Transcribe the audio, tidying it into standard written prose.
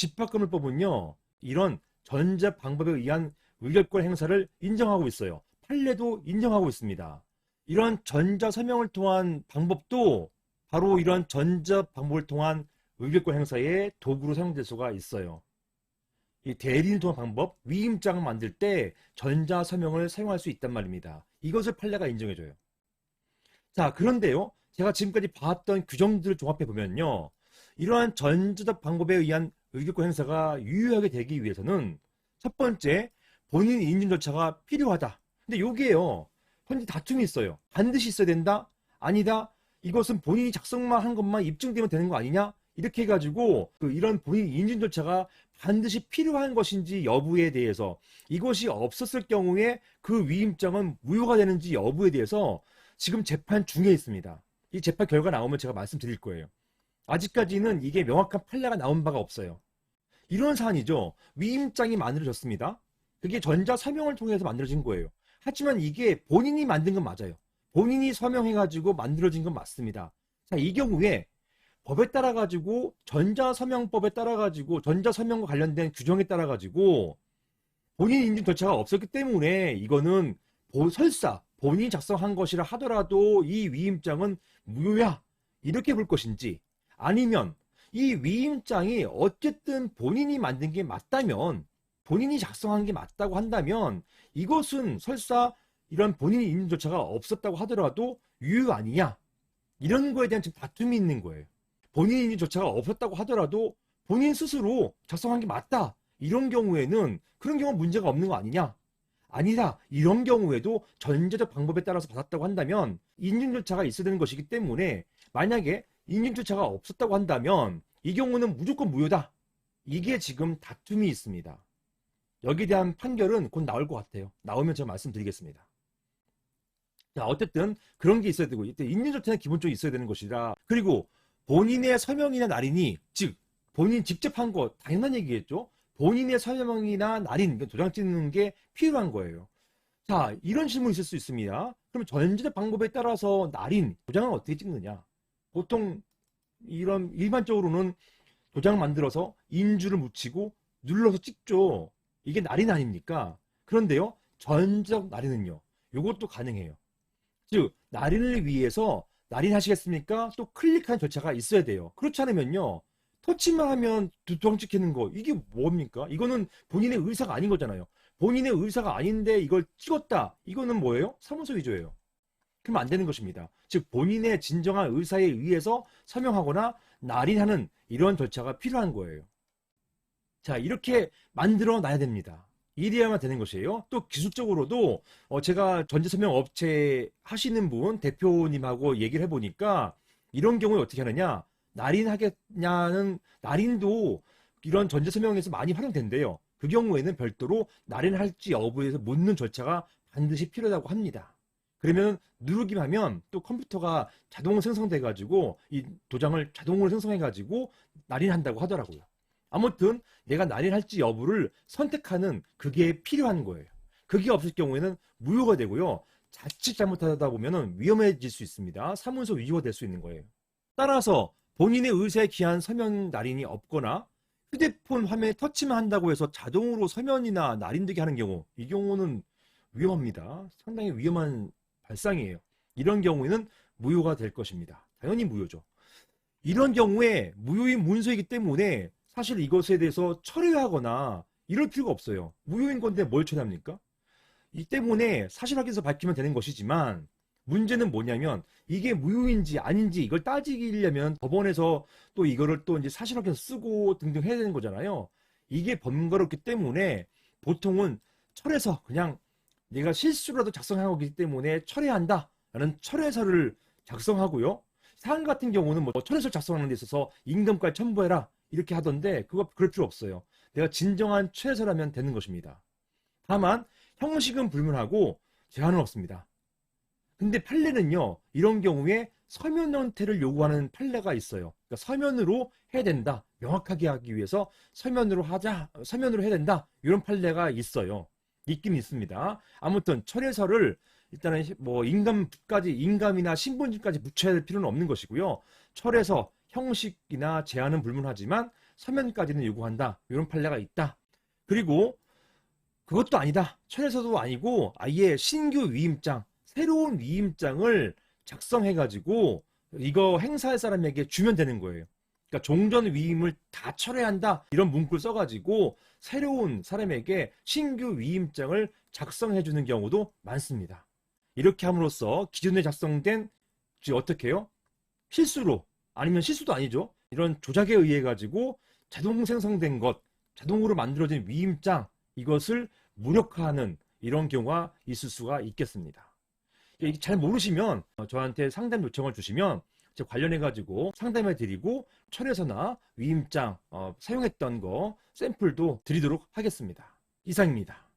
집합건물법은요, 이런 전자 방법에 의한 의결권 행사를 인정하고 있어요. 판례도 인정하고 있습니다. 이런 전자 서명을 통한 방법도 바로 이런 전자 방법을 통한 의결권 행사의 도구로 사용될 수가 있어요. 이 대리인을 통한 방법, 위임장을 만들 때 전자 서명을 사용할 수 있단 말입니다. 이것을 판례가 인정해줘요. 자, 그런데요, 제가 지금까지 봤던 규정들을 종합해 보면요, 이러한 전자적 방법에 의한 의결권 행사가 유효하게 되기 위해서는 첫 번째, 본인 인증 절차가 필요하다. 근데 요게요, 현재 다툼이 있어요. 반드시 있어야 된다? 아니다. 이것은 본인이 작성만 한 것만 입증되면 되는 거 아니냐? 이렇게 해가지고 이런 본인 인증 절차가 반드시 필요한 것인지 여부에 대해서, 이것이 없었을 경우에 그 위임장은 무효가 되는지 여부에 대해서 지금 재판 중에 있습니다. 이 재판 결과 나오면 제가 말씀드릴 거예요. 아직까지는 이게 명확한 판례가 나온 바가 없어요. 이런 사안이죠. 위임장이 만들어졌습니다. 그게 전자 서명을 통해서 만들어진 거예요. 하지만 이게 본인이 만든 건 맞아요. 본인이 서명해가지고 만들어진 건 맞습니다. 자, 이 경우에 법에 따라가지고 전자서명법에 따라가지고 전자서명과 관련된 규정에 따라가지고 본인 인증 절차가 없었기 때문에 이거는 설사 본인이 작성한 것이라 하더라도 이 위임장은 무효야, 이렇게 볼 것인지, 아니면 이 위임장이 어쨌든 본인이 만든 게 맞다면, 본인이 작성한 게 맞다고 한다면 이것은 설사 이런 본인이 인증 절차가 없었다고 하더라도 유효 아니냐, 이런 거에 대한 지금 다툼이 있는 거예요. 본인 인증 절차가 없었다고 하더라도 본인 스스로 작성한 게 맞다, 이런 경우에는 그런 경우 문제가 없는 거 아니냐, 아니다, 이런 경우에도 전자적 방법에 따라서 받았다고 한다면 인증 절차가 있어야 되는 것이기 때문에, 만약에 인증 절차가 없었다고 한다면 이 경우는 무조건 무효다, 이게 지금 다툼이 있습니다. 여기에 대한 판결은 곧 나올 것 같아요. 나오면 제가 말씀드리겠습니다. 자, 어쨌든 그런 게 있어야 되고, 이때 인증 절차는 기본적으로 있어야 되는 것이라, 그리고 본인의 서명이나 날인이, 즉 본인 직접 한 거 당연한 얘기겠죠. 본인의 서명이나 날인, 도장 찍는 게 필요한 거예요. 자, 이런 질문이 있을 수 있습니다. 그럼 전자적 방법에 따라서 날인, 도장을 어떻게 찍느냐? 보통 이런 일반적으로는 도장 만들어서 인주를 묻히고 눌러서 찍죠. 이게 날인 아닙니까? 그런데요, 전자적 날인은요, 이것도 가능해요. 즉, 날인을 위해서 날인하시겠습니까? 또 클릭하는 절차가 있어야 돼요. 그렇지 않으면요, 터치만 하면 도장 찍히는 거, 이게 뭡니까? 이거는 본인의 의사가 아닌 거잖아요. 본인의 의사가 아닌데 이걸 찍었다, 이거는 뭐예요? 사문서 위조예요. 그러면 안 되는 것입니다. 즉, 본인의 진정한 의사에 의해서 서명하거나 날인하는 이런 절차가 필요한 거예요. 자, 이렇게 만들어 놔야 됩니다. 이래야만 되는 것이에요. 또 기술적으로도 제가 전자서명 업체 하시는 분 대표님하고 얘기를 해보니까 이런 경우에 어떻게 하느냐, 날인하겠냐는, 날인도 이런 전자서명에서 많이 활용된대요. 그 경우에는 별도로 날인할지 여부에서 묻는 절차가 반드시 필요하다고 합니다. 그러면 누르기만 하면 또 컴퓨터가 자동으로 생성돼가지고 이 도장을 자동으로 생성해가지고 날인한다고 하더라고요. 아무튼 내가 날인할지 여부를 선택하는 그게 필요한 거예요. 그게 없을 경우에는 무효가 되고요, 자칫 잘못하다 보면 위험해질 수 있습니다. 사문서 위조가 될 수 있는 거예요. 따라서 본인의 의사에 기한 서명 날인이 없거나 휴대폰 화면에 터치만 한다고 해서 자동으로 서면이나 날인되게 하는 경우, 이 경우는 위험합니다. 상당히 위험한 발상이에요. 이런 경우에는 무효가 될 것입니다. 당연히 무효죠. 이런 경우에 무효인 문서이기 때문에 사실 이것에 대해서 철회하거나 이럴 필요가 없어요. 무효인 건데 뭘 철회합니까? 이 때문에 사실 확인서 밝히면 되는 것이지만, 문제는 뭐냐면 이게 무효인지 아닌지 이걸 따지려면 법원에서 또 이거를 또 이제 사실 확인서 쓰고 등등 해야 되는 거잖아요. 이게 번거롭기 때문에 보통은 철회서, 그냥 내가 실수라도 작성한 거기 때문에 철회한다 라는 철회서를 작성하고요. 사안 같은 경우는 뭐 철회서 작성하는 데 있어서 임금까지 첨부해라 이렇게 하던데, 그거 그럴 필요 없어요. 내가 진정한 철회서라면 되는 것입니다. 다만 형식은 불문하고 제한은 없습니다. 근데 판례는요, 이런 경우에 서면 형태를 요구하는 판례가 있어요. 그러니까 서면으로 해야 된다, 명확하게 하기 위해서 서면으로 해야 된다, 이런 판례가 있어요. 있긴 있습니다. 아무튼 철회서를 일단은 뭐 인감이나 신분증까지 붙여야 될 필요는 없는 것이고요. 철회서 형식이나 제한은 불문하지만 서면까지는 요구한다. 이런 판례가 있다. 그리고 그것도 아니다. 철에서도 아니고 아예 신규 위임장, 새로운 위임장을 작성해가지고 이거 행사할 사람에게 주면 되는 거예요. 그러니까 종전 위임을 다 철회한다. 이런 문구를 써가지고 새로운 사람에게 신규 위임장을 작성해주는 경우도 많습니다. 이렇게 함으로써 기존에 작성된 어떻게 해요? 실수로 아니면 실수도 아니죠. 이런 조작에 의해 가지고 자동 생성된 것, 자동으로 만들어진 위임장 이것을 무력화하는 이런 경우가 있을 수가 있겠습니다. 잘 모르시면 저한테 상담 요청을 주시면 제가 관련해 가지고 상담해 드리고 철회서나 위임장 사용했던 거 샘플도 드리도록 하겠습니다. 이상입니다.